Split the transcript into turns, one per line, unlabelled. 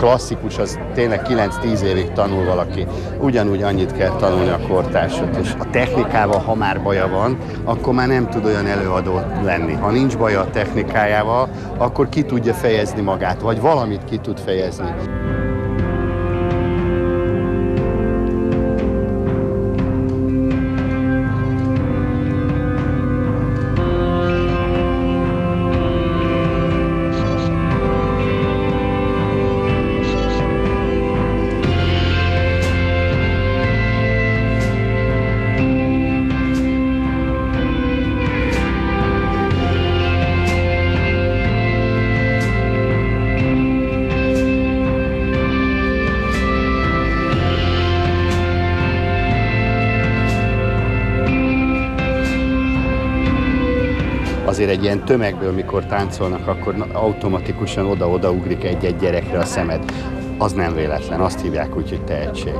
klasszikus, az tényleg 9-10 évig tanul valaki. Ugyanúgy annyit kell tanulni a kortársat. És a technikával, ha már baja van, akkor már nem tud olyan előadó lenni. Ha nincs baja a technikájával, akkor ki tudja fejezni magát, vagy valamit ki tud fejezni. Azért egy ilyen tömegből, mikor táncolnak, akkor automatikusan oda-oda ugrik egy-egy gyerekre a szemed. Az nem véletlen, azt hívják úgy, hogy tehetség.